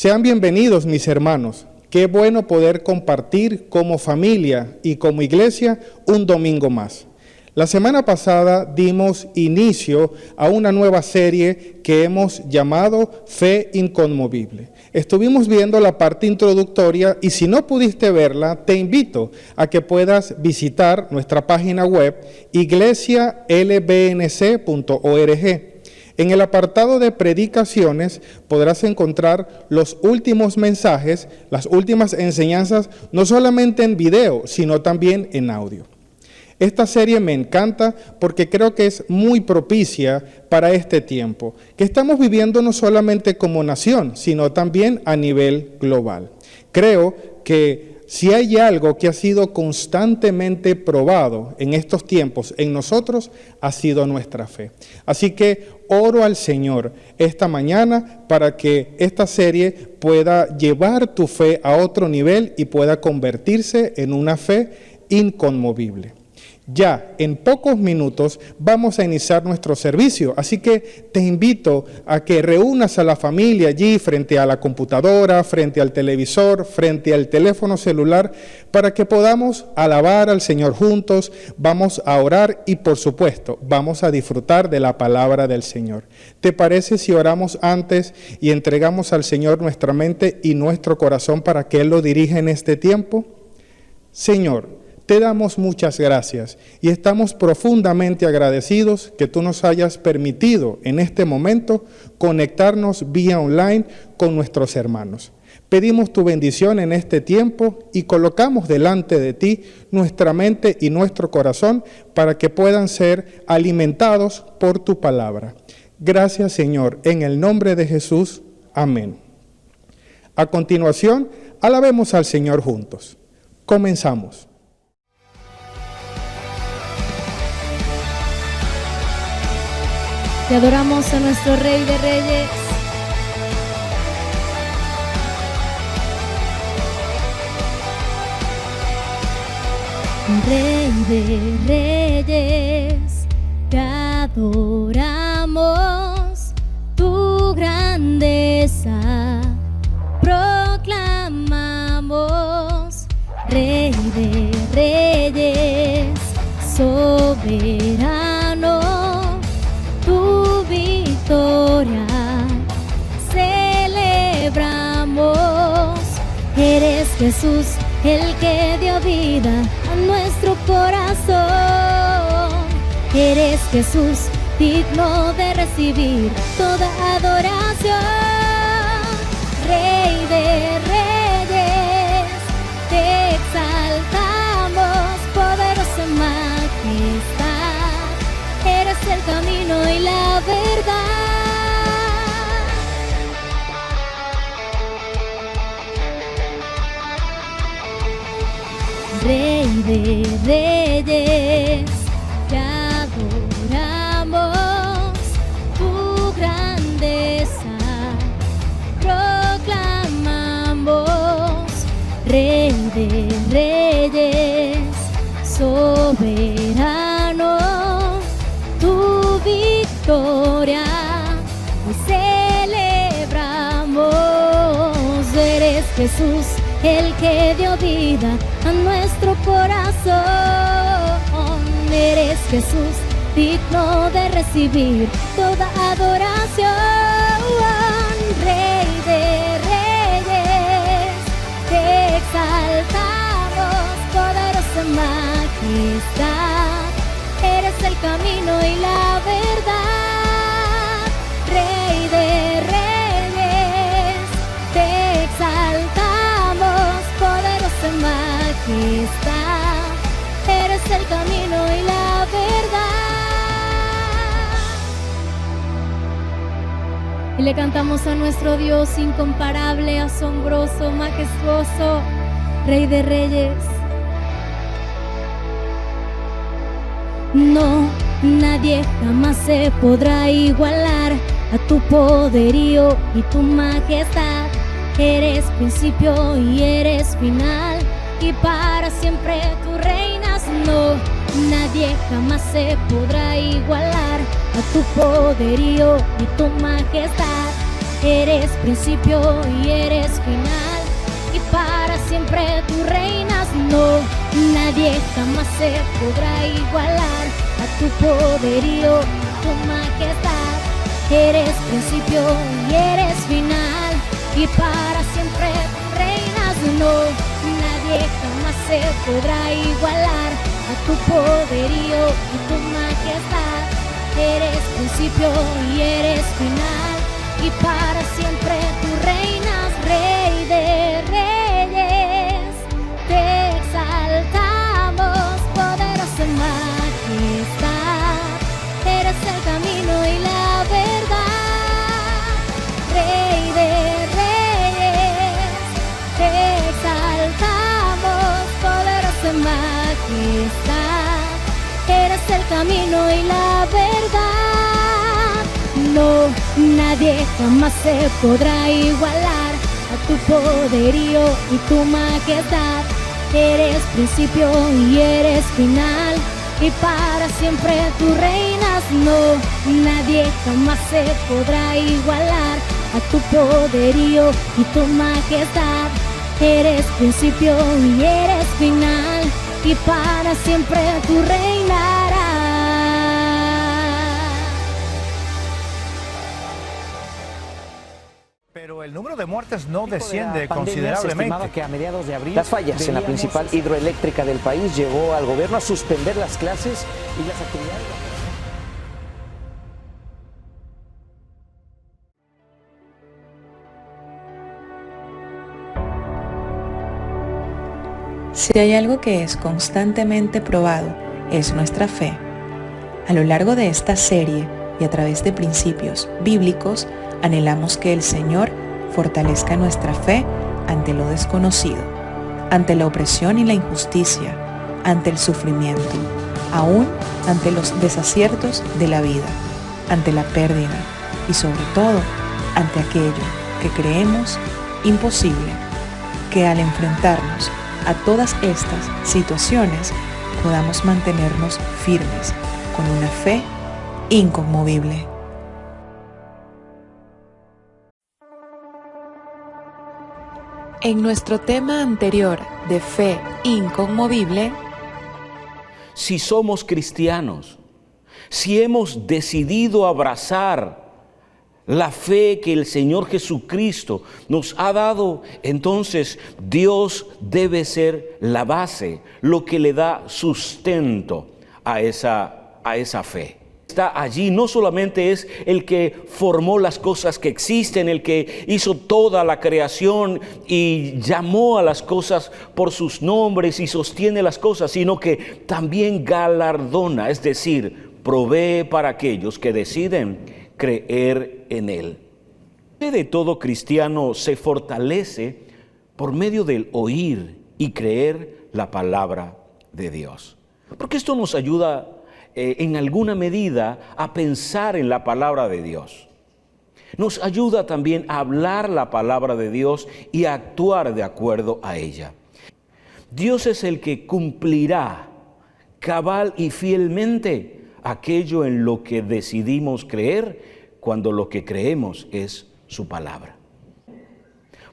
Sean bienvenidos, mis hermanos. Qué bueno poder compartir como familia y como iglesia un domingo más. La semana pasada dimos inicio a una nueva serie que hemos llamado Fe Inconmovible. Estuvimos viendo la parte introductoria y si no pudiste verla, te invito a que puedas visitar nuestra página web iglesialbnc.org. En el apartado de predicaciones podrás encontrar los últimos mensajes, las últimas enseñanzas, no solamente en video, sino también en audio. Esta serie me encanta porque creo que es muy propicia para este tiempo, que estamos viviendo no solamente como nación, sino también a nivel global. Creo que si hay algo que ha sido constantemente probado en estos tiempos en nosotros, ha sido nuestra fe. Así que oro al Señor esta mañana para que esta serie pueda llevar tu fe a otro nivel y pueda convertirse en una fe inconmovible. Ya en pocos minutos vamos a iniciar nuestro servicio, así que te invito a que reúnas a la familia allí frente a la computadora, frente al televisor, frente al teléfono celular, para que podamos alabar al Señor juntos, vamos a orar y por supuesto vamos a disfrutar de la palabra del Señor. ¿Te parece si oramos antes y entregamos al Señor nuestra mente y nuestro corazón para que Él lo dirija en este tiempo? Señor, te damos muchas gracias y estamos profundamente agradecidos que tú nos hayas permitido en este momento conectarnos vía online con nuestros hermanos. Pedimos tu bendición en este tiempo y colocamos delante de ti nuestra mente y nuestro corazón para que puedan ser alimentados por tu palabra. Gracias, Señor, en el nombre de Jesús. Amén. A continuación, alabemos al Señor juntos. Comenzamos. Te adoramos a nuestro Rey de Reyes. Rey de Reyes, te adoramos, tu grandeza proclamamos. Rey de Reyes, soberano, tu victoria celebramos. Eres Jesús, el que dio vida a nuestro corazón. Eres Jesús, digno de recibir toda adoración. Rey de Reyes, te exaltamos, poderosa majestad. Eres el camino y la verdad. Rey de Reyes, te adoramos, tu grandeza proclamamos. Rey de Reyes, soberano, tu victoria celebramos. Eres Jesús, el que dio vida a nuestro corazón. Eres Jesús, digno de recibir toda adoración. Rey de Reyes, te exaltamos, poderosa majestad. Eres el camino y la verdad. Rey de Reyes, te exaltamos, poderosa majestad. Eres el camino y la verdad. Y le cantamos a nuestro Dios incomparable, asombroso, majestuoso, Rey de Reyes. No, nadie jamás se podrá igualar a tu poderío y tu majestad. Eres principio y eres final, y para siempre tú reinas. No, nadie jamás se podrá igualar a tu poderío y tu majestad. Eres principio y eres final, y para siempre tú reinas. No, nadie jamás se podrá igualar a tu poderío y tu majestad. Eres principio y eres final, y para siempre tú reinas. No, nadie jamás se podrá igualar a tu poderío y tu majestad. Eres principio y eres final, y para siempre tú reinas. Rey de reyes, te exaltamos, poderosa majestad. Eres el camino y la verdad. Rey de reyes, te exaltamos, poderosa majestad. Eres el camino y la verdad. No, nadie jamás se podrá igualar a tu poderío y tu majestad. Eres principio y eres final, y para siempre tú reinas. No, nadie jamás se podrá igualar a tu poderío y tu majestad. Eres principio y eres final, y para siempre tú reinarás. Pero el número de muertes no desciende considerablemente. Que a mediados de abril, las fallas en la principal hidroeléctrica del país llevó al gobierno a suspender las clases y las actividades. Si hay algo que es constantemente probado, es nuestra fe. A lo largo de esta serie y a través de principios bíblicos, anhelamos que el Señor fortalezca nuestra fe ante lo desconocido, ante la opresión y la injusticia, ante el sufrimiento, aún ante los desaciertos de la vida, ante la pérdida y sobre todo ante aquello que creemos imposible, que al enfrentarnos a todas estas situaciones podamos mantenernos firmes con una fe inconmovible. En nuestro tema anterior de fe inconmovible, si somos cristianos, si hemos decidido abrazar la fe que el Señor Jesucristo nos ha dado, entonces Dios debe ser la base, lo que le da sustento a esa fe. Está allí, no solamente es el que formó las cosas que existen, el que hizo toda la creación y llamó a las cosas por sus nombres y sostiene las cosas, sino que también galardona, es decir, provee para aquellos que deciden creer en Él. La fe de todo cristiano se fortalece por medio del oír y creer la palabra de Dios. Porque esto nos ayuda en alguna medida a pensar en la palabra de Dios. Nos ayuda también a hablar la palabra de Dios y a actuar de acuerdo a ella. Dios es el que cumplirá cabal y fielmente aquello en lo que decidimos creer cuando lo que creemos es su palabra.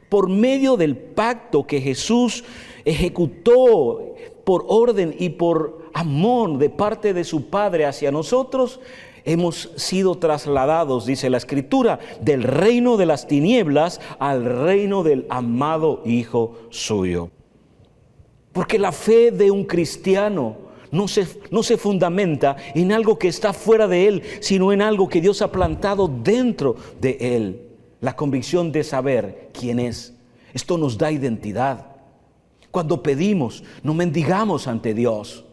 Por medio del pacto que Jesús ejecutó por orden y por amor de parte de su Padre hacia nosotros, hemos sido trasladados, dice la Escritura, del reino de las tinieblas al reino del amado Hijo suyo. Porque la fe de un cristiano no se fundamenta en algo que está fuera de él, sino en algo que Dios ha plantado dentro de él. La convicción de saber quién es. Esto nos da identidad. Cuando pedimos, no mendigamos ante Dios.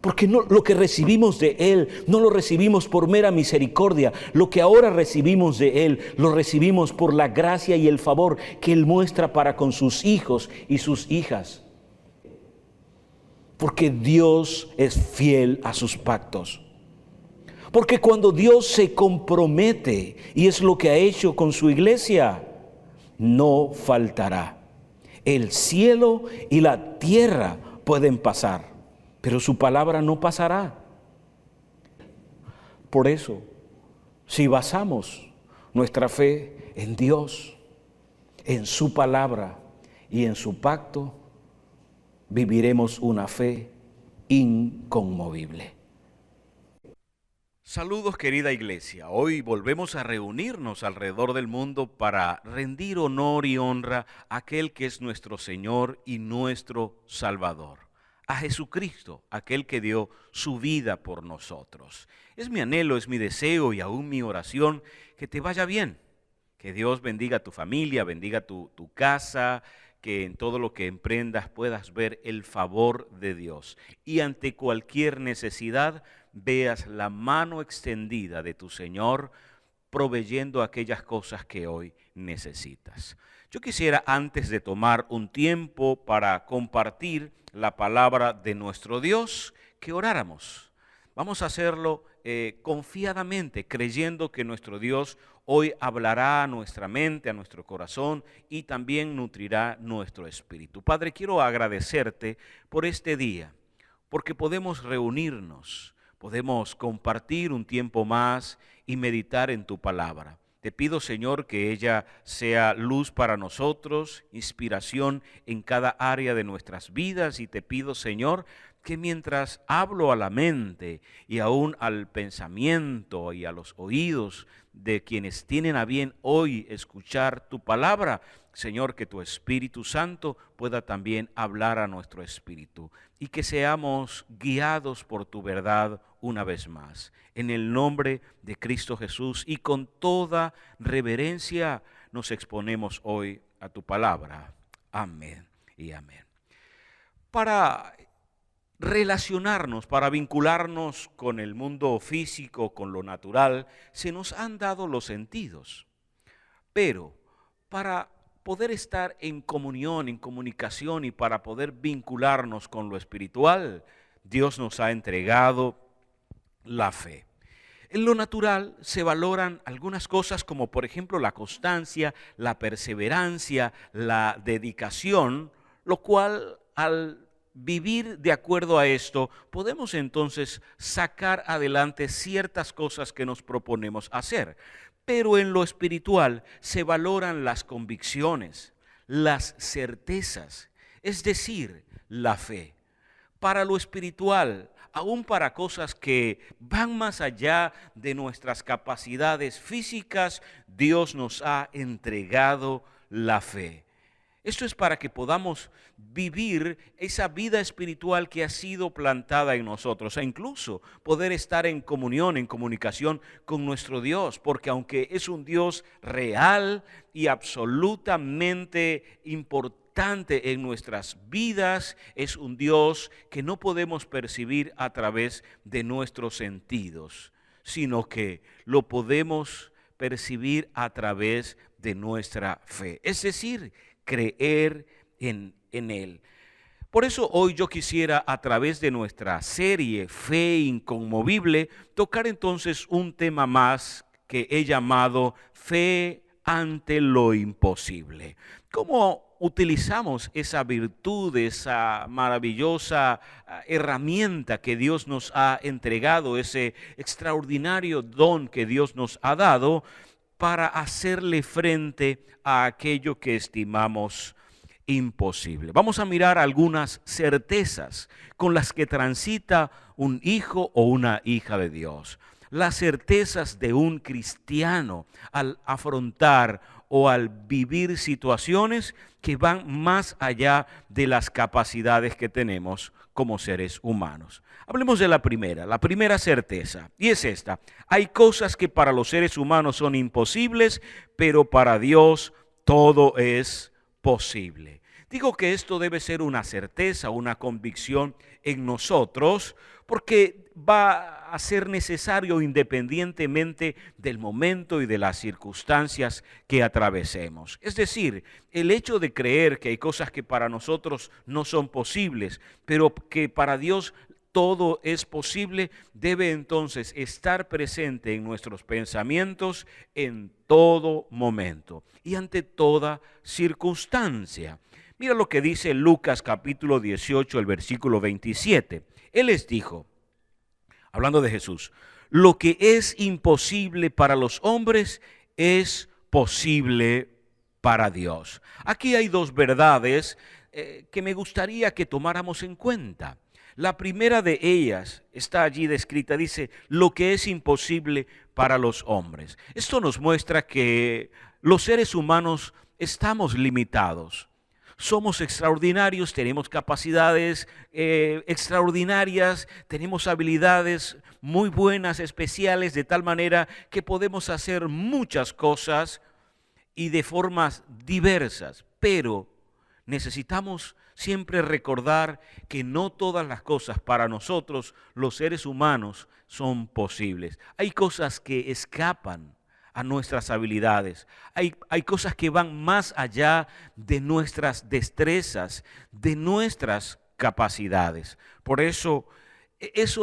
Porque lo que recibimos de Él, no lo recibimos por mera misericordia. Lo que ahora recibimos de Él, lo recibimos por la gracia y el favor que Él muestra para con sus hijos y sus hijas. Porque Dios es fiel a sus pactos. Porque cuando Dios se compromete, y es lo que ha hecho con su iglesia, no faltará. El cielo y la tierra pueden pasar, pero su palabra no pasará. Por eso, si basamos nuestra fe en Dios, en su palabra y en su pacto, viviremos una fe inconmovible. Saludos, querida iglesia. Hoy volvemos a reunirnos alrededor del mundo para rendir honor y honra a aquel que es nuestro Señor y nuestro Salvador, a Jesucristo, aquel que dio su vida por nosotros. Es mi anhelo, es mi deseo y aún mi oración que te vaya bien, que Dios bendiga a tu familia, bendiga tu casa, que en todo lo que emprendas puedas ver el favor de Dios y ante cualquier necesidad veas la mano extendida de tu Señor proveyendo aquellas cosas que hoy necesitas. Yo quisiera, antes de tomar un tiempo para compartir la palabra de nuestro Dios, que oráramos. Vamos a hacerlo confiadamente, creyendo que nuestro Dios hoy hablará a nuestra mente, a nuestro corazón y también nutrirá nuestro espíritu. Padre, quiero agradecerte por este día, porque podemos reunirnos, podemos compartir un tiempo más y meditar en tu palabra. Te pido, Señor, que ella sea luz para nosotros, inspiración en cada área de nuestras vidas, y te pido, Señor, que mientras hablo a la mente y aún al pensamiento y a los oídos de quienes tienen a bien hoy escuchar tu palabra, Señor, que tu Espíritu Santo pueda también hablar a nuestro espíritu y que seamos guiados por tu verdad una vez más. En el nombre de Cristo Jesús y con toda reverencia nos exponemos hoy a tu palabra. Amén y amén. Para relacionarnos, para vincularnos con el mundo físico, con lo natural, se nos han dado los sentidos. Pero para poder estar en comunión, en comunicación y para poder vincularnos con lo espiritual, Dios nos ha entregado la fe. En lo natural se valoran algunas cosas como por ejemplo la constancia, la perseverancia, la dedicación, lo cual al vivir de acuerdo a esto, podemos entonces sacar adelante ciertas cosas que nos proponemos hacer. Pero en lo espiritual se valoran las convicciones, las certezas, es decir, la fe. Para lo espiritual, aún para cosas que van más allá de nuestras capacidades físicas, Dios nos ha entregado la fe. Esto es para que podamos vivir esa vida espiritual que ha sido plantada en nosotros e incluso poder estar en comunión, en comunicación con nuestro Dios, porque aunque es un Dios real y absolutamente importante en nuestras vidas, es un Dios que no podemos percibir a través de nuestros sentidos, sino que lo podemos percibir a través de nuestra fe, es decir, creer en Él. Por eso hoy yo quisiera, a través de nuestra serie Fe Inconmovible, tocar entonces un tema más que he llamado Fe ante lo imposible. ¿Cómo utilizamos esa virtud, esa maravillosa herramienta que Dios nos ha entregado, ese extraordinario don que Dios nos ha dado para hacerle frente a aquello que estimamos imposible? Vamos a mirar algunas certezas con las que transita un hijo o una hija de Dios. Las certezas de un cristiano al afrontar o al vivir situaciones que van más allá de las capacidades que tenemos como seres humanos. Hablemos de la primera certeza, y es esta: hay cosas que para los seres humanos son imposibles, pero para Dios todo es posible. Digo que esto debe ser una certeza, una convicción en nosotros, porque va a ser necesario independientemente del momento y de las circunstancias que atravesemos. Es decir, el hecho de creer que hay cosas que para nosotros no son posibles, pero que para Dios todo es posible, debe entonces estar presente en nuestros pensamientos en todo momento y ante toda circunstancia. Mira lo que dice Lucas capítulo 18, el versículo 27. Él les dijo, hablando de Jesús: lo que es imposible para los hombres es posible para Dios. Aquí hay dos verdades que me gustaría que tomáramos en cuenta. La primera de ellas está allí descrita, dice, lo que es imposible para los hombres. Esto nos muestra que los seres humanos estamos limitados. Somos extraordinarios, tenemos capacidades extraordinarias, tenemos habilidades muy buenas, especiales, de tal manera que podemos hacer muchas cosas y de formas diversas, pero necesitamos siempre recordar que no todas las cosas para nosotros, los seres humanos, son posibles. Hay cosas que escapan a nuestras habilidades. Hay cosas que van más allá de nuestras destrezas, de nuestras capacidades. Por eso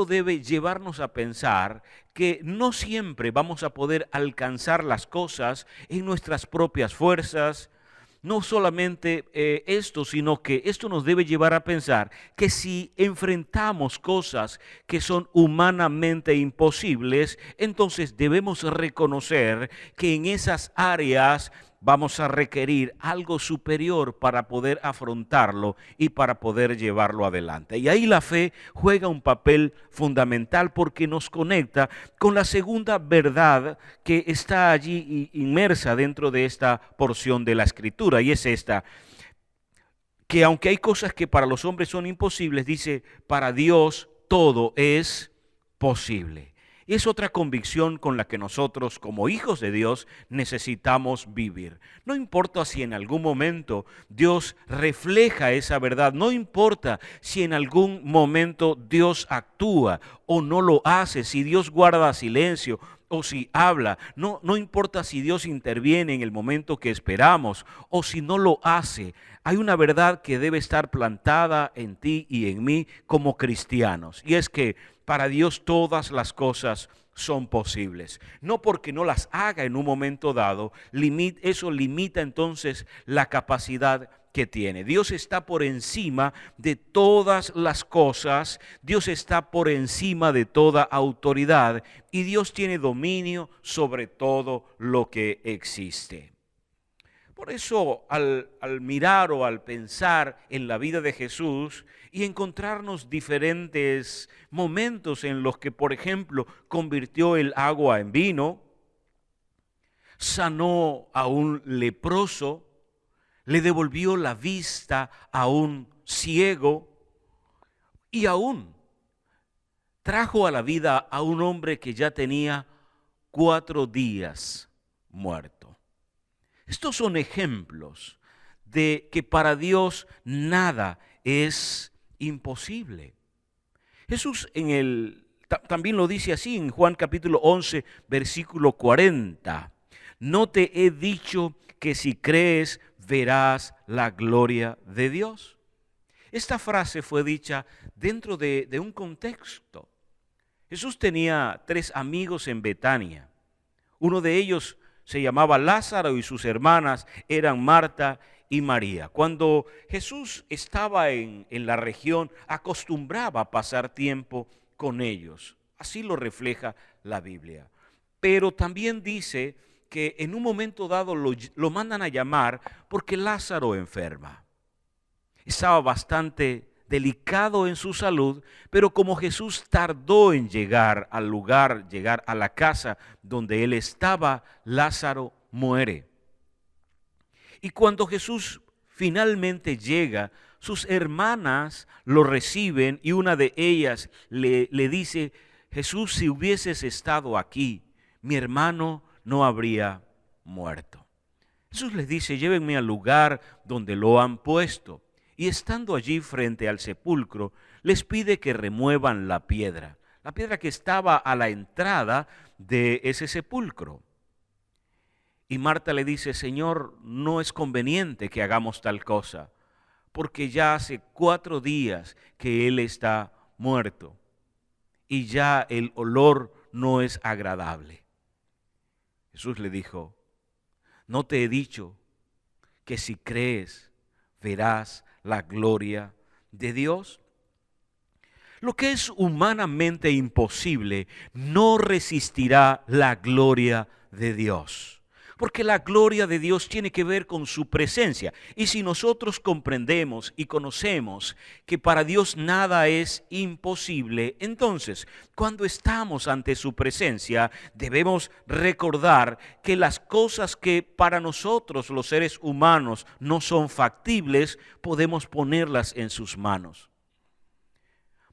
debe llevarnos a pensar que no siempre vamos a poder alcanzar las cosas en nuestras propias fuerzas. No solamente esto, sino que esto nos debe llevar a pensar que si enfrentamos cosas que son humanamente imposibles, entonces debemos reconocer que en esas áreas vamos a requerir algo superior para poder afrontarlo y para poder llevarlo adelante. Y ahí la fe juega un papel fundamental porque nos conecta con la segunda verdad que está allí inmersa dentro de esta porción de la Escritura, y es esta, que aunque hay cosas que para los hombres son imposibles, dice, para Dios todo es posible. Y es otra convicción con la que nosotros, como hijos de Dios, necesitamos vivir. No importa si en algún momento Dios refleja esa verdad, no importa si en algún momento Dios actúa o no lo hace, si Dios guarda silencio o si habla, no importa si Dios interviene en el momento que esperamos o si no lo hace. Hay una verdad que debe estar plantada en ti y en mí como cristianos, y es que para Dios todas las cosas son posibles. No porque no las haga en un momento dado, eso limita entonces la capacidad que tiene. Dios está por encima de todas las cosas, Dios está por encima de toda autoridad y Dios tiene dominio sobre todo lo que existe. Por eso al mirar o al pensar en la vida de Jesús y encontrarnos diferentes momentos en los que, por ejemplo, convirtió el agua en vino, sanó a un leproso, le devolvió la vista a un ciego y aún trajo a la vida a un hombre que ya tenía 4 días muerto. Estos son ejemplos de que para Dios nada es imposible. Jesús también lo dice así en Juan capítulo 11, versículo 40. No te he dicho que si crees verás la gloria de Dios. Esta frase fue dicha dentro de un contexto. Jesús tenía 3 amigos en Betania. Uno de ellos se llamaba Lázaro y sus hermanas eran Marta y María. Cuando Jesús estaba en la región, acostumbraba a pasar tiempo con ellos. Así lo refleja la Biblia. Pero también dice que en un momento dado lo mandan a llamar porque Lázaro enferma. Estaba bastante delicado en su salud, pero como Jesús tardó en llegar al lugar, llegar a la casa donde él estaba, Lázaro muere. Y cuando Jesús finalmente llega, sus hermanas lo reciben y una de ellas le dice, Jesús, si hubieses estado aquí, mi hermano no habría muerto. Jesús les dice, llévenme al lugar donde lo han puesto. Y estando allí frente al sepulcro, les pide que remuevan la piedra que estaba a la entrada de ese sepulcro. Y Marta le dice, Señor, no es conveniente que hagamos tal cosa, porque ya hace 4 días que él está muerto y ya el olor no es agradable. Jesús le dijo, ¿no te he dicho que si crees verás la gloria de Dios? Lo que es humanamente imposible no resistirá la gloria de Dios. Porque la gloria de Dios tiene que ver con su presencia. Y si nosotros comprendemos y conocemos que para Dios nada es imposible, entonces, cuando estamos ante su presencia, debemos recordar que las cosas que para nosotros, los seres humanos, no son factibles, podemos ponerlas en sus manos.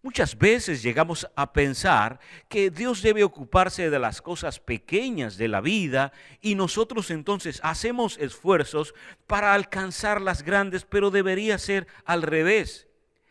Muchas veces llegamos a pensar que Dios debe ocuparse de las cosas pequeñas de la vida y nosotros entonces hacemos esfuerzos para alcanzar las grandes, pero debería ser al revés.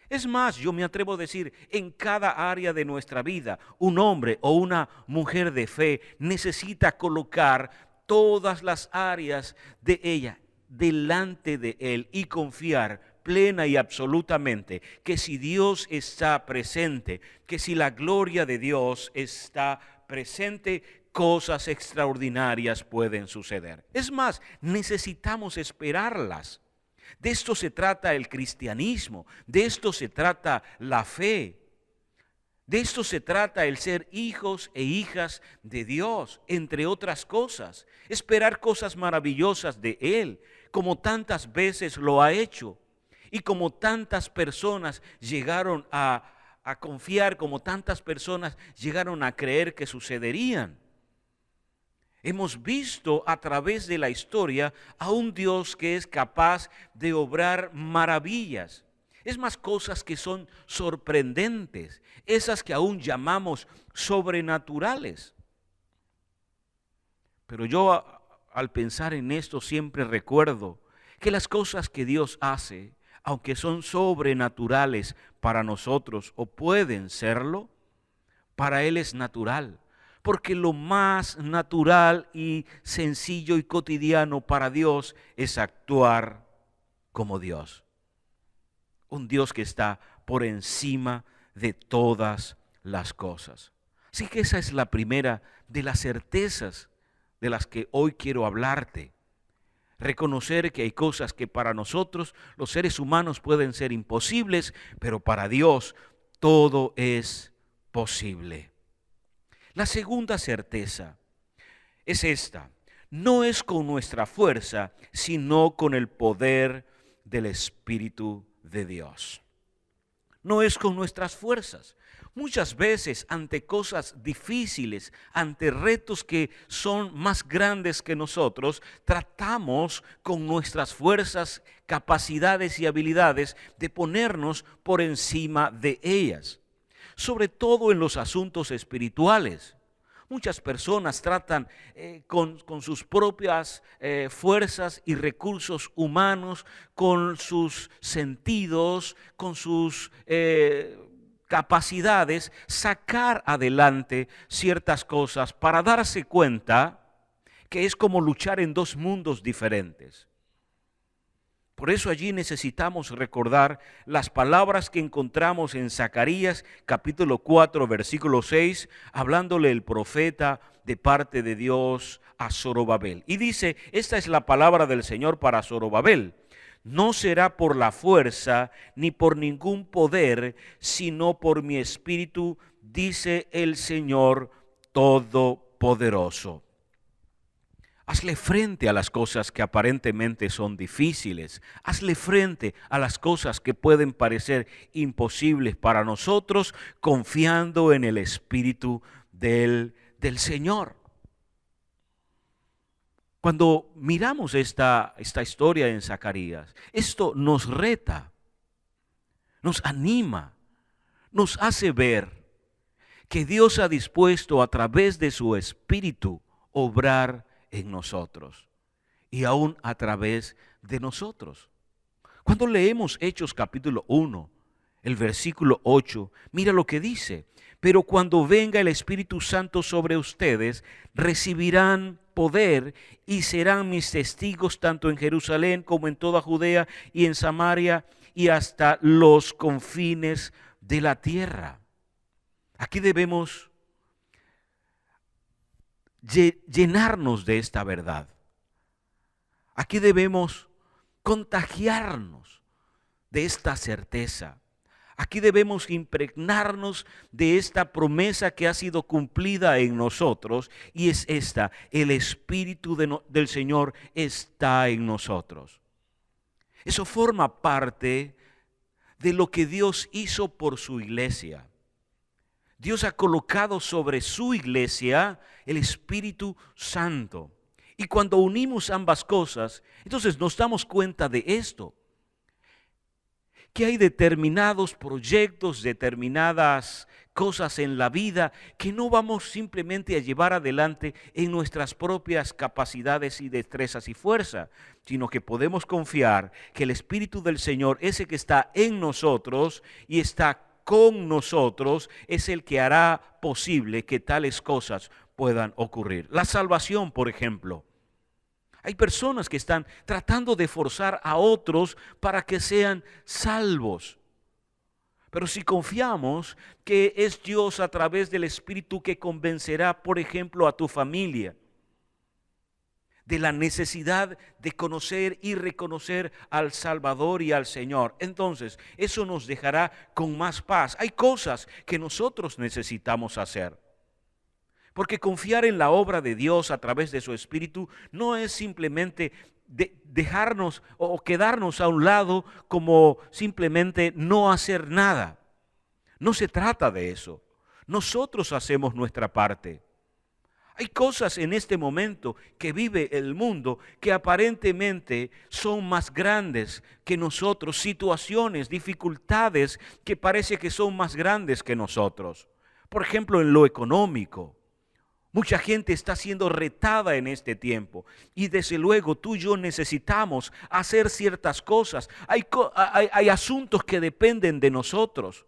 Es más, yo me atrevo a decir, en cada área de nuestra vida, un hombre o una mujer de fe necesita colocar todas las áreas de ella delante de Él y confiar plena y absolutamente que si Dios está presente, que si la gloria de Dios está presente, cosas extraordinarias pueden suceder. Es más, necesitamos esperarlas. De esto se trata el cristianismo, de esto se trata la fe, de esto se trata el ser hijos e hijas de Dios, entre otras cosas. Esperar cosas maravillosas de Él, como tantas veces lo ha hecho. Y como tantas personas llegaron a confiar, como tantas personas llegaron a creer que sucederían. Hemos visto a través de la historia a un Dios que es capaz de obrar maravillas. Es más, cosas que son sorprendentes, esas que aún llamamos sobrenaturales. Pero yo al pensar en esto siempre recuerdo que las cosas que Dios hace, aunque son sobrenaturales para nosotros o pueden serlo, para Él es natural. Porque lo más natural y sencillo y cotidiano para Dios es actuar como Dios. Un Dios que está por encima de todas las cosas. Así que esa es la primera de las certezas de las que hoy quiero hablarte. Reconocer que hay cosas que para nosotros, los seres humanos, pueden ser imposibles, pero para Dios todo es posible. La segunda certeza es esta: no es con nuestra fuerza, sino con el poder del Espíritu de Dios. No es con nuestras fuerzas. Muchas veces ante cosas difíciles, ante retos que son más grandes que nosotros, tratamos con nuestras fuerzas, capacidades y habilidades de ponernos por encima de ellas. Sobre todo en los asuntos espirituales. Muchas personas tratan con sus propias fuerzas y recursos humanos, con sus sentidos, con sus capacidades, sacar adelante ciertas cosas para darse cuenta que es como luchar en dos mundos diferentes. Por eso allí necesitamos recordar las palabras que encontramos en Zacarías capítulo 4 versículo 6, hablándole el profeta de parte de Dios a Zorobabel. Y dice, esta es la palabra del Señor para Zorobabel: no será por la fuerza ni por ningún poder, sino por mi espíritu, dice el Señor Todopoderoso. Hazle frente a las cosas que aparentemente son difíciles. Hazle frente a las cosas que pueden parecer imposibles para nosotros, confiando en el Espíritu del Señor. Cuando miramos esta historia en Zacarías, esto nos reta, nos anima, nos hace ver que Dios ha dispuesto a través de su Espíritu obrar en nosotros y aún a través de nosotros. Cuando leemos Hechos capítulo 1, el versículo 8, mira lo que dice: pero cuando venga el Espíritu Santo sobre ustedes, recibirán poder y serán mis testigos tanto en Jerusalén como en toda Judea y en Samaria y hasta los confines de la tierra. Aquí debemos llenarnos de esta verdad. Aquí debemos contagiarnos de esta certeza. Aquí debemos impregnarnos de esta promesa que ha sido cumplida en nosotros, y es esta: el Espíritu del Señor está en nosotros. Eso forma parte de lo que Dios hizo por su iglesia. Dios ha colocado sobre su iglesia el Espíritu Santo. Y cuando unimos ambas cosas, entonces nos damos cuenta de esto: que hay determinados proyectos, determinadas cosas en la vida que no vamos simplemente a llevar adelante en nuestras propias capacidades y destrezas y fuerza, sino que podemos confiar que el Espíritu del Señor, ese que está en nosotros y está con nosotros, es el que hará posible que tales cosas puedan ocurrir. La salvación, por ejemplo. Hay personas que están tratando de forzar a otros para que sean salvos. Pero si confiamos que es Dios a través del Espíritu que convencerá, por ejemplo, a tu familia de la necesidad de conocer y reconocer al Salvador y al Señor, entonces eso nos dejará con más paz. Hay cosas que nosotros necesitamos hacer. Porque confiar en la obra de Dios a través de su Espíritu no es simplemente dejarnos o quedarnos a un lado como simplemente no hacer nada. No se trata de eso. Nosotros hacemos nuestra parte. Hay cosas en este momento que vive el mundo que aparentemente son más grandes que nosotros, situaciones, dificultades que parece que son más grandes que nosotros. Por ejemplo, en lo económico. Mucha gente está siendo retada en este tiempo y desde luego tú y yo necesitamos hacer ciertas cosas. Hay asuntos que dependen de nosotros.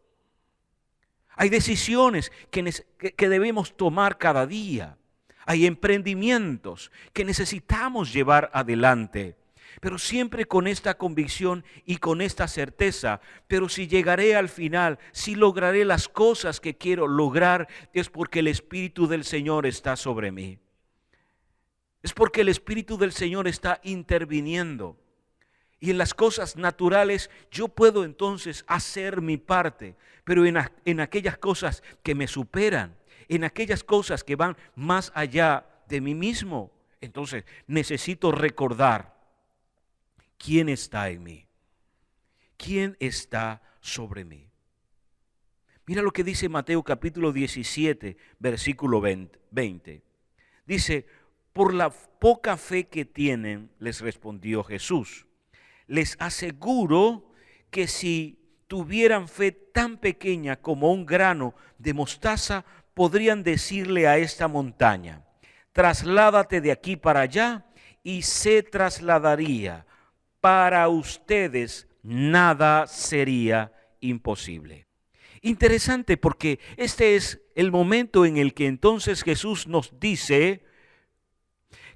Hay decisiones que debemos tomar cada día. Hay emprendimientos que necesitamos llevar adelante. Pero siempre con esta convicción y con esta certeza: pero si llegaré al final, si lograré las cosas que quiero lograr, es porque el Espíritu del Señor está sobre mí. Es porque el Espíritu del Señor está interviniendo. Y en las cosas naturales yo puedo entonces hacer mi parte, pero en aquellas cosas que me superan, en aquellas cosas que van más allá de mí mismo, entonces necesito recordar: ¿quién está en mí? ¿Quién está sobre mí? Mira lo que dice Mateo capítulo 17, versículo 20. Dice: por la poca fe que tienen, les respondió Jesús, les aseguro que si tuvieran fe tan pequeña como un grano de mostaza, podrían decirle a esta montaña: trasládate de aquí para allá, y se trasladaría. Para ustedes nada sería imposible. Interesante, porque este es el momento en el que entonces Jesús nos dice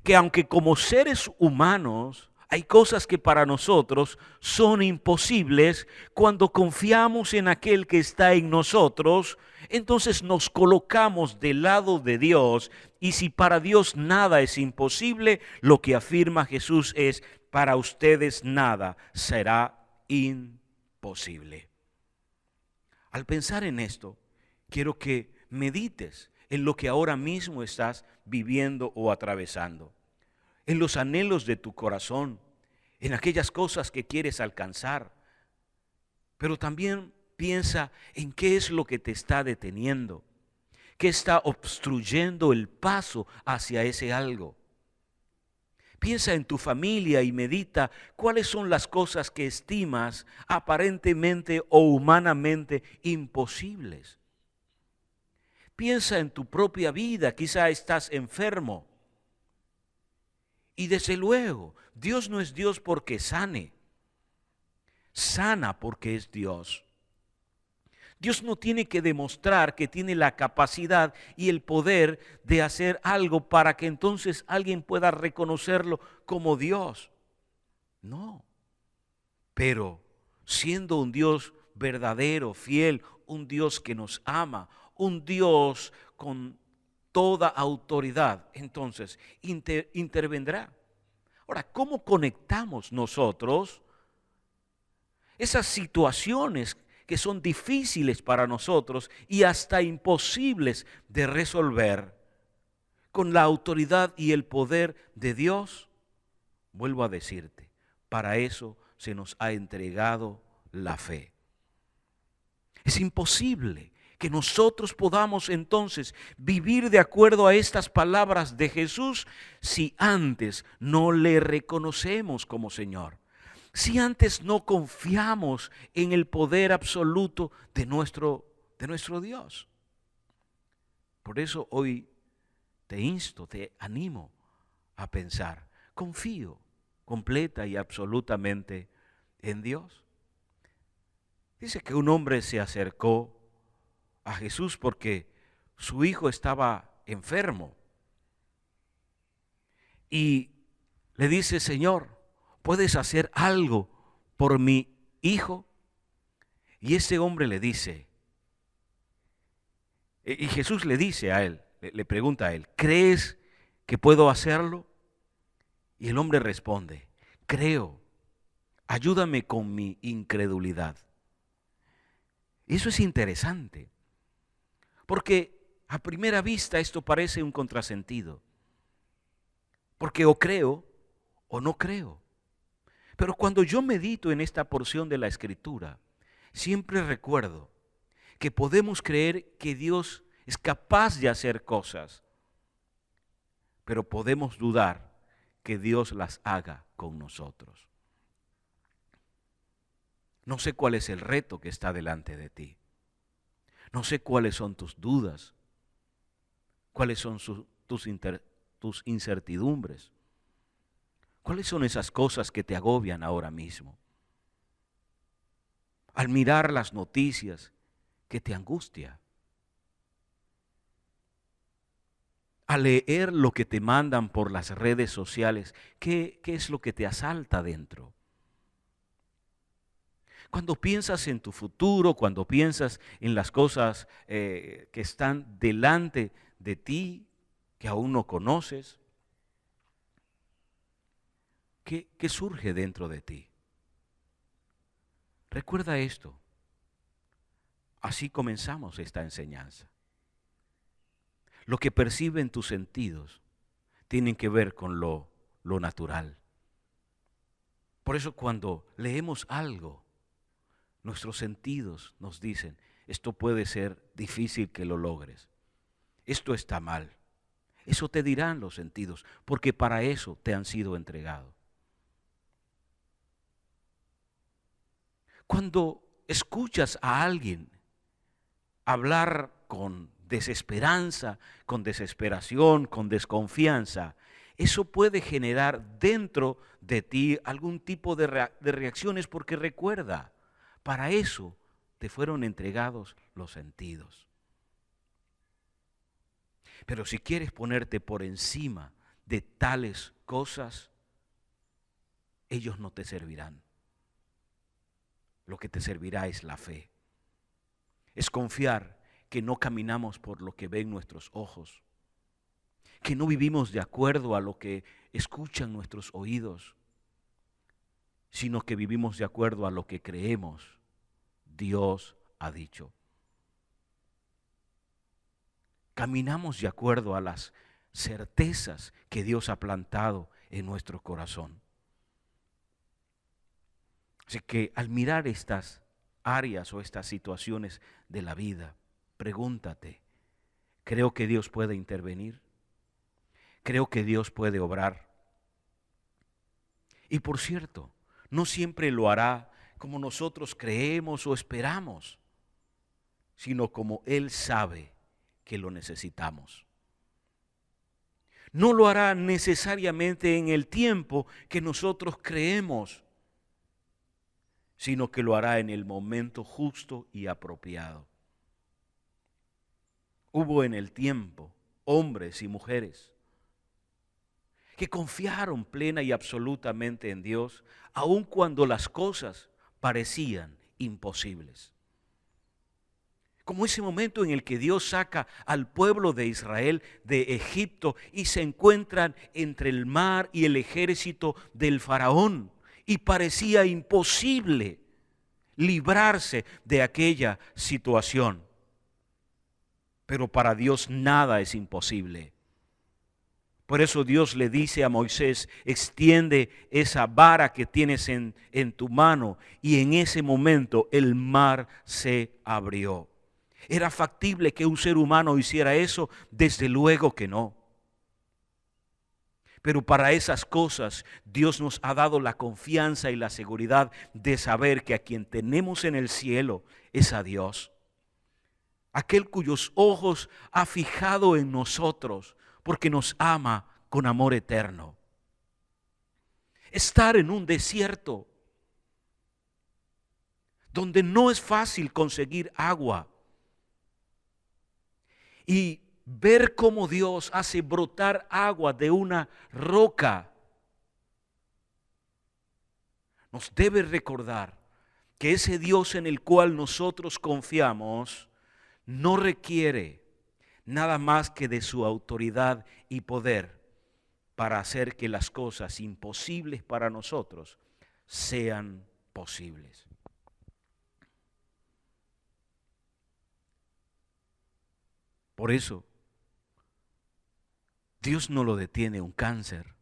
que aunque como seres humanos hay cosas que para nosotros son imposibles, cuando confiamos en aquel que está en nosotros, entonces nos colocamos del lado de Dios, y si para Dios nada es imposible, lo que afirma Jesús es: para ustedes nada será imposible. Al pensar en esto, quiero que medites en lo que ahora mismo estás viviendo o atravesando, en los anhelos de tu corazón, en aquellas cosas que quieres alcanzar, pero también piensa en qué es lo que te está deteniendo, qué está obstruyendo el paso hacia ese algo. Piensa en tu familia y medita cuáles son las cosas que estimas aparentemente o humanamente imposibles. Piensa en tu propia vida, quizá estás enfermo. Y desde luego, Dios no es Dios porque sane, sana porque es Dios. Dios no tiene que demostrar que tiene la capacidad y el poder de hacer algo para que entonces alguien pueda reconocerlo como Dios. No. Pero siendo un Dios verdadero, fiel, un Dios que nos ama, un Dios con toda autoridad, entonces intervendrá. Ahora, ¿cómo conectamos nosotros esas situaciones que son difíciles para nosotros y hasta imposibles de resolver, con la autoridad y el poder de Dios, vuelvo a decirte, para eso se nos ha entregado la fe. Es imposible que nosotros podamos entonces vivir de acuerdo a estas palabras de Jesús si antes no le reconocemos como Señor, si antes no confiamos en el poder absoluto de nuestro Dios. Por eso hoy te insto, te animo a pensar, confío completa y absolutamente en Dios. Dice que un hombre se acercó a Jesús porque su hijo estaba enfermo. Y le dice: Señor, ¿puedes hacer algo por mi hijo? Y ese hombre le dice, y Jesús le dice a él, le pregunta a él, ¿crees que puedo hacerlo? Y el hombre responde, creo, ayúdame con mi incredulidad. Y eso es interesante, porque a primera vista esto parece un contrasentido, porque o creo o no creo. Pero cuando yo medito en esta porción de la Escritura, siempre recuerdo que podemos creer que Dios es capaz de hacer cosas, pero podemos dudar que Dios las haga con nosotros. No sé cuál es el reto que está delante de ti. No sé cuáles son tus dudas, cuáles son tus incertidumbres. ¿Cuáles son esas cosas que te agobian ahora mismo? Al mirar las noticias, ¿qué te angustia? Al leer lo que te mandan por las redes sociales, ¿qué es lo que te asalta dentro? Cuando piensas en tu futuro, cuando piensas en las cosas que están delante de ti, que aún no conoces, ¿qué surge dentro de ti? Recuerda esto. Así comenzamos esta enseñanza. Lo que perciben tus sentidos tienen que ver con lo natural. Por eso cuando leemos algo, nuestros sentidos nos dicen, esto puede ser difícil que lo logres. Esto está mal. Eso te dirán los sentidos, porque para eso te han sido entregados. Cuando escuchas a alguien hablar con desesperanza, con desesperación, con desconfianza, eso puede generar dentro de ti algún tipo de reacciones, porque recuerda, para eso te fueron entregados los sentidos. Pero si quieres ponerte por encima de tales cosas, ellos no te servirán. Lo que te servirá es la fe. Es confiar que no caminamos por lo que ven nuestros ojos, que no vivimos de acuerdo a lo que escuchan nuestros oídos, sino que vivimos de acuerdo a lo que creemos Dios ha dicho. Caminamos de acuerdo a las certezas que Dios ha plantado en nuestro corazón. Así que al mirar estas áreas o estas situaciones de la vida, pregúntate, ¿creo que Dios puede intervenir? ¿Creo que Dios puede obrar? Y por cierto, no siempre lo hará como nosotros creemos o esperamos, sino como Él sabe que lo necesitamos. No lo hará necesariamente en el tiempo que nosotros creemos, sino que lo hará en el momento justo y apropiado. Hubo en el tiempo hombres y mujeres que confiaron plena y absolutamente en Dios, aun cuando las cosas parecían imposibles. Como ese momento en el que Dios saca al pueblo de Israel de Egipto y se encuentran entre el mar y el ejército del faraón y parecía imposible librarse de aquella situación. Pero para Dios nada es imposible. Por eso Dios le dice a Moisés, extiende esa vara que tienes en tu mano, y en ese momento el mar se abrió. ¿Era factible que un ser humano hiciera eso? Desde luego que no. Pero para esas cosas Dios nos ha dado la confianza y la seguridad de saber que a quien tenemos en el cielo es a Dios. Aquel cuyos ojos ha fijado en nosotros porque nos ama con amor eterno. Estar en un desierto donde no es fácil conseguir agua y ver cómo Dios hace brotar agua de una roca, nos debe recordar que ese Dios en el cual nosotros confiamos no requiere nada más que de su autoridad y poder para hacer que las cosas imposibles para nosotros sean posibles. Por eso, Dios no lo detiene un cáncer.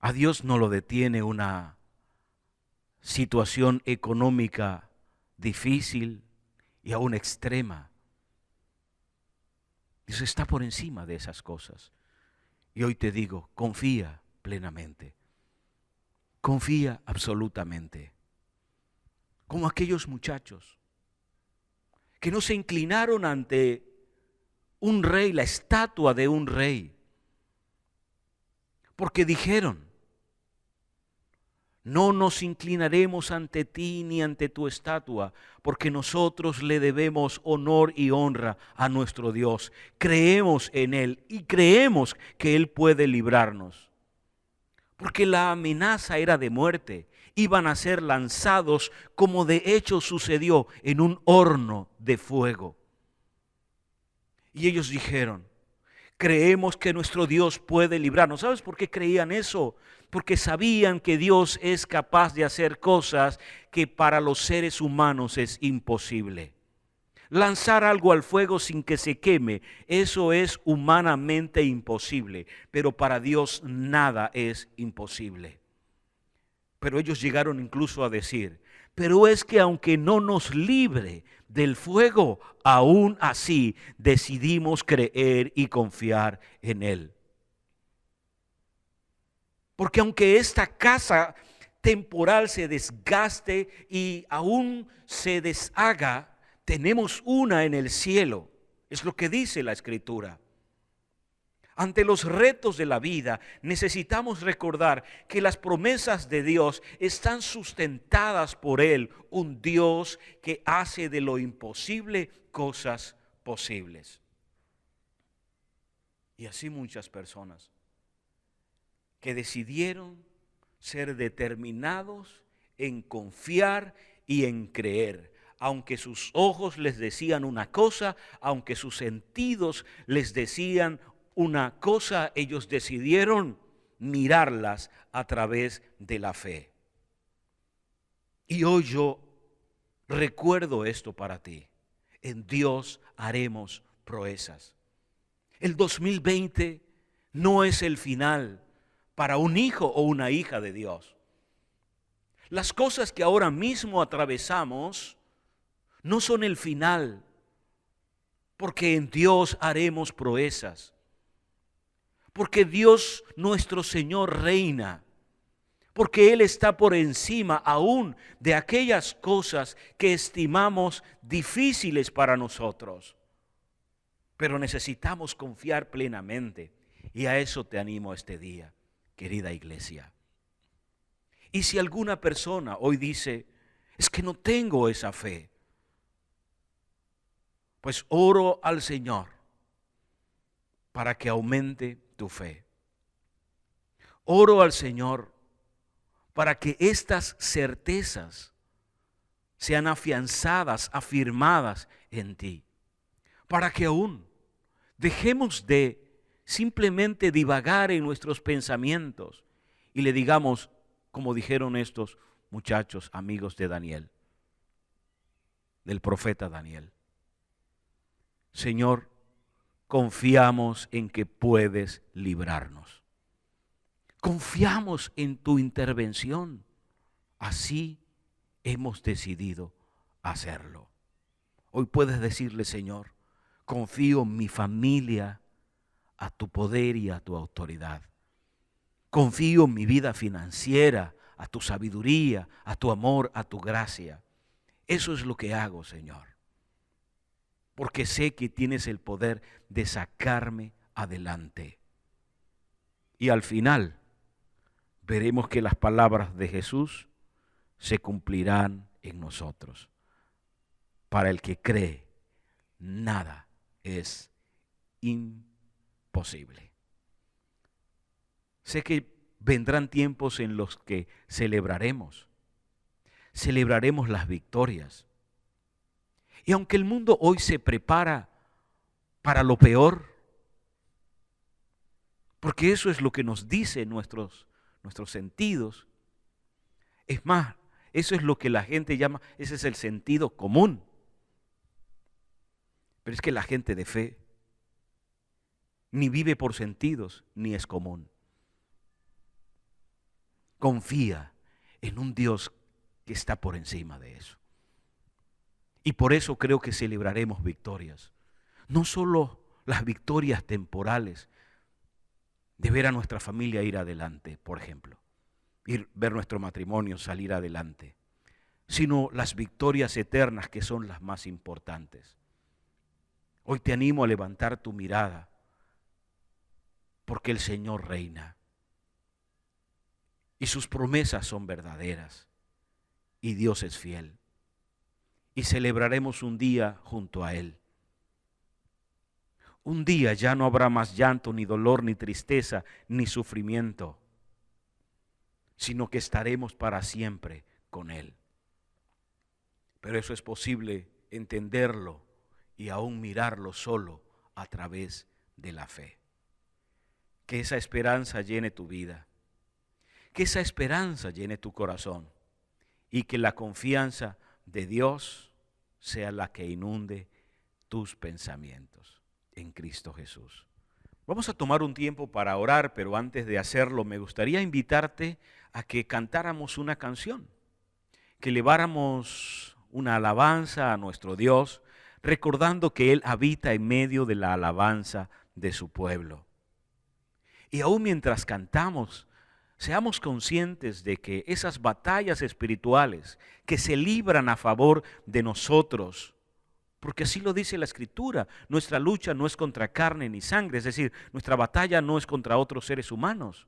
A Dios no lo detiene una situación económica difícil y aún extrema. Dios está por encima de esas cosas. Y hoy te digo, confía plenamente. Confía absolutamente. Como aquellos muchachos que no se inclinaron ante un rey, la estatua de un rey, porque dijeron: no nos inclinaremos ante ti ni ante tu estatua, porque nosotros le debemos honor y honra a nuestro Dios. Creemos en Él y creemos que Él puede librarnos. Porque la amenaza era de muerte. Iban a ser lanzados, como de hecho sucedió, en un horno de fuego. Y ellos dijeron: creemos que nuestro Dios puede librarnos. ¿Sabes por qué creían eso? Porque sabían que Dios es capaz de hacer cosas que para los seres humanos es imposible. Lanzar algo al fuego sin que se queme, eso es humanamente imposible, pero para Dios nada es imposible. Pero ellos llegaron incluso a decir: pero es que aunque no nos libre del fuego, aún así decidimos creer y confiar en Él. Porque aunque esta casa temporal se desgaste y aún se deshaga, tenemos una en el cielo. Es lo que dice la Escritura. Ante los retos de la vida necesitamos recordar que las promesas de Dios están sustentadas por Él, un Dios que hace de lo imposible cosas posibles. Y así muchas personas que decidieron ser determinados en confiar y en creer, aunque sus ojos les decían una cosa, aunque sus sentidos les decían una cosa, ellos decidieron mirarlas a través de la fe. Y hoy yo recuerdo esto para ti: en Dios haremos proezas. El 2020 no es el final para un hijo o una hija de Dios. Las cosas que ahora mismo atravesamos no son el final, porque en Dios haremos proezas. Porque Dios nuestro Señor reina, porque Él está por encima aún de aquellas cosas que estimamos difíciles para nosotros. Pero necesitamos confiar plenamente, y a eso te animo este día, querida iglesia. Y si alguna persona hoy dice: es que no tengo esa fe, pues oro al Señor para que aumente tu fe. Oro al Señor para que estas certezas sean afianzadas, afirmadas en ti, para que aún dejemos de simplemente divagar en nuestros pensamientos y le digamos, como dijeron estos: muchachos, amigos de Daniel, del profeta Daniel. Señor, confiamos en que puedes librarnos. Confiamos en tu intervención. Así hemos decidido hacerlo. Hoy puedes decirle, Señor, confío en mi familia a tu poder y a tu autoridad. Confío en mi vida financiera, a tu sabiduría, a tu amor, a tu gracia. Eso es lo que hago, Señor. Porque sé que tienes el poder de sacarme adelante. Y al final veremos que las palabras de Jesús se cumplirán en nosotros. Para el que cree, nada es imposible. Sé que vendrán tiempos en los que celebraremos las victorias. Y aunque el mundo hoy se prepara para lo peor, porque eso es lo que nos dicen nuestros sentidos, es más, eso es lo que la gente llama, ese es el sentido común. Pero es que la gente de fe ni vive por sentidos, ni es común. Confía en un Dios que está por encima de eso. Y por eso creo que celebraremos victorias. No solo las victorias temporales de ver a nuestra familia ir adelante, por ejemplo, ver nuestro matrimonio salir adelante, sino las victorias eternas que son las más importantes. Hoy te animo a levantar tu mirada porque el Señor reina y sus promesas son verdaderas y Dios es fiel. Y celebraremos un día junto a Él. Un día ya no habrá más llanto, ni dolor, ni tristeza, ni sufrimiento, sino que estaremos para siempre con Él. Pero eso es posible entenderlo y aún mirarlo solo a través de la fe. Que esa esperanza llene tu vida, que esa esperanza llene tu corazón y que la confianza de Dios sea la que inunde tus pensamientos en Cristo Jesús. Vamos a tomar un tiempo para orar, pero antes de hacerlo me gustaría invitarte a que cantáramos una canción, que eleváramos una alabanza a nuestro Dios, recordando que Él habita en medio de la alabanza de su pueblo. Y aún mientras cantamos, seamos conscientes de que esas batallas espirituales que se libran a favor de nosotros, porque así lo dice la Escritura, nuestra lucha no es contra carne ni sangre, es decir, nuestra batalla no es contra otros seres humanos,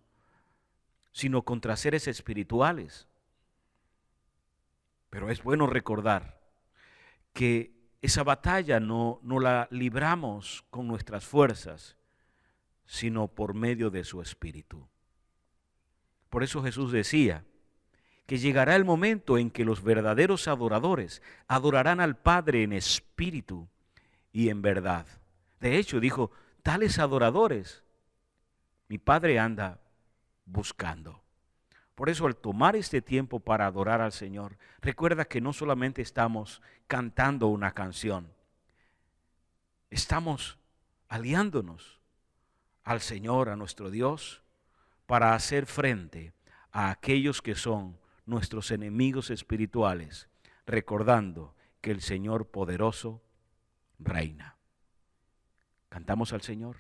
sino contra seres espirituales. Pero es bueno recordar que esa batalla no la libramos con nuestras fuerzas, sino por medio de su Espíritu. Por eso Jesús decía que llegará el momento en que los verdaderos adoradores adorarán al Padre en espíritu y en verdad. De hecho, dijo, tales adoradores mi Padre anda buscando. Por eso, al tomar este tiempo para adorar al Señor, recuerda que no solamente estamos cantando una canción, estamos aliándonos al Señor, a nuestro Dios, para hacer frente a aquellos que son nuestros enemigos espirituales, recordando que el Señor poderoso reina. ¿Cantamos al Señor?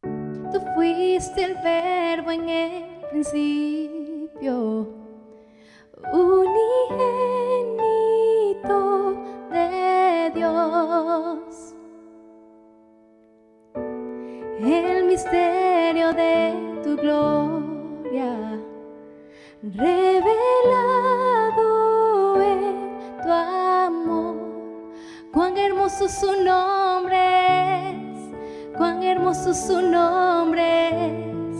Tú fuiste el verbo en el principio, unigénito de Dios. El misterio de tu gloria revelado en tu amor. Cuán hermoso su nombre es, cuán hermoso su nombre es,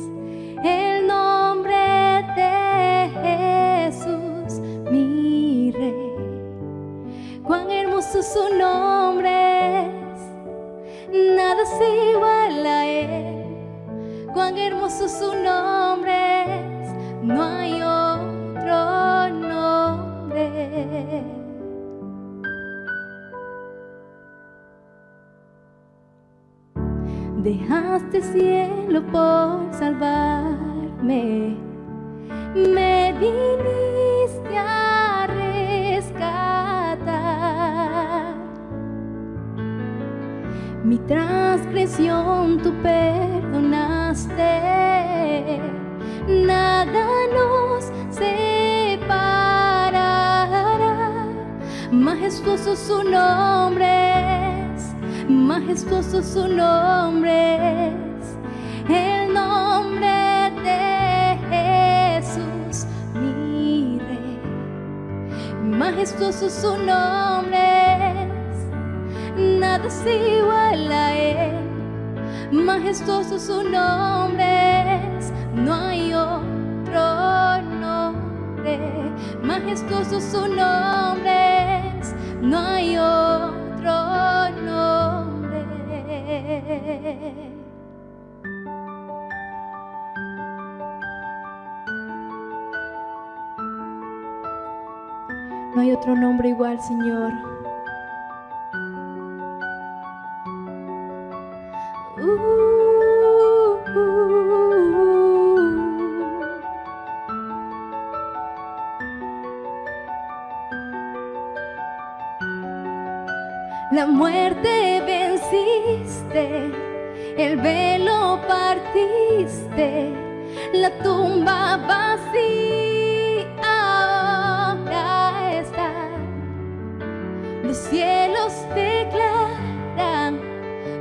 el nombre de Jesús, mi Rey. Cuán hermoso su nombre es, nada es igual a Él. Cuán hermoso su nombre es, no hay otro Dejaste el cielo por salvarme, me viniste a rescatar. Mi transgresión tú perdonaste, nada nos separará. Majestuoso su nombre es, majestuoso su nombre es, el nombre de Jesús, mi Rey. Majestuoso su nombre es, nada es igual a él. Majestuoso su nombre es, no hay otro nombre. Majestuoso su nombre es, no hay otro nombre. No hay otro nombre igual, Señor. La muerte venciste, el velo partiste, la tumba vacía ahora está. Los cielos declaran,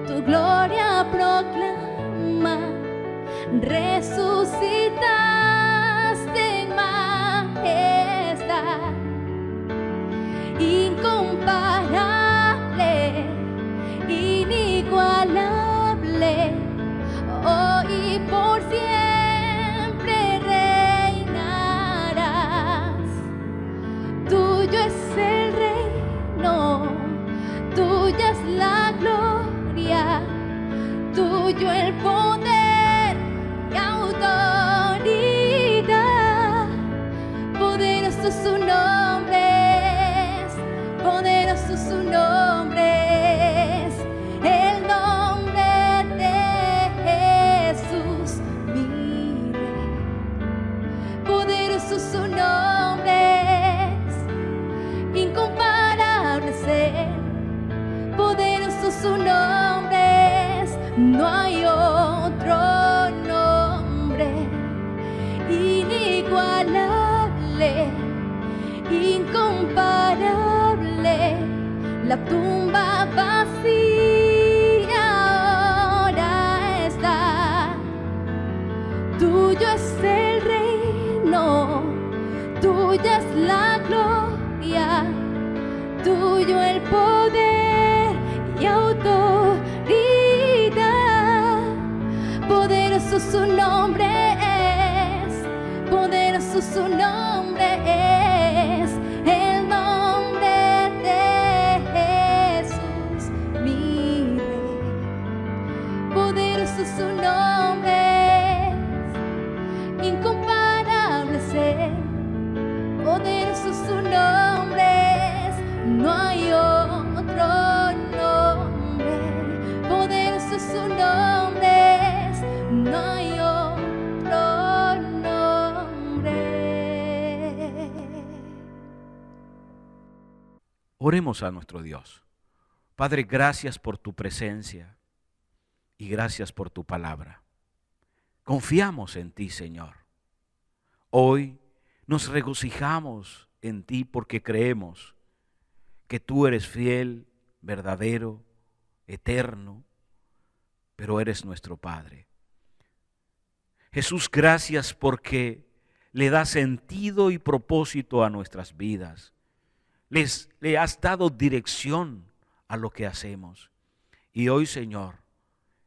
tu gloria proclama, resucitaste en majestad, incomparable, inigualable, hoy y por siempre reinarás. Tuyo es el reino, tuya es la gloria, tuyo el poder y autoridad. Poderoso su nombre es, poderoso su nombre es, el nombre de Jesús, mi Rey. Poderoso su nombre es, incomparable es él. Poderoso su nombre es, no hay otro nombre. Inigualable, incomparable, la tumba vacía ahora está. Tuyo es el reino, tuya es la gloria, tuyo el poder y autoridad. Poderoso su nombre es, poderoso su nombre es, el nombre de Jesús, mi Rey. Poderoso su nombre es, incomparable es él. Poderoso su nombre es, no hay otro nombre. Poderoso su nombre es, no hay otro nombre. Oremos a nuestro Dios. Padre, gracias por tu presencia y gracias por tu palabra. Confiamos en ti, Señor. Hoy nos regocijamos en ti porque creemos que tú eres fiel, verdadero, eterno, pero eres nuestro Padre. Jesús, gracias porque le das sentido y propósito a nuestras vidas. Le has dado dirección a lo que hacemos. Y hoy, Señor,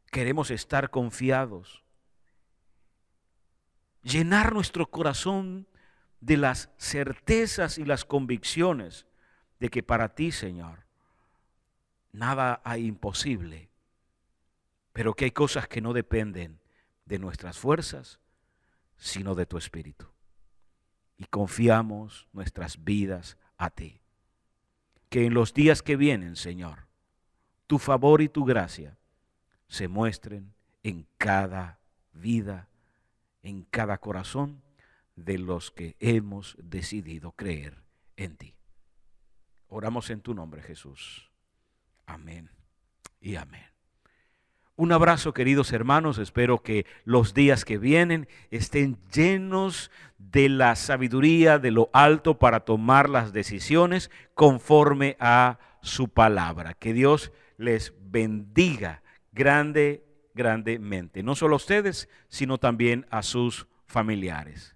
queremos estar confiados, llenar nuestro corazón de las certezas y las convicciones de que para ti, Señor, nada hay imposible, pero que hay cosas que no dependen de nuestras fuerzas, sino de tu Espíritu. Y confiamos nuestras vidas a ti. Que en los días que vienen, Señor, tu favor y tu gracia se muestren en cada vida, en cada corazón de los que hemos decidido creer en ti. Oramos en tu nombre, Jesús. Amén y amén. Un abrazo, queridos hermanos. Espero que los días que vienen estén llenos de la sabiduría de lo alto para tomar las decisiones conforme a su palabra. Que Dios les bendiga grandemente. No solo a ustedes, sino también a sus familiares.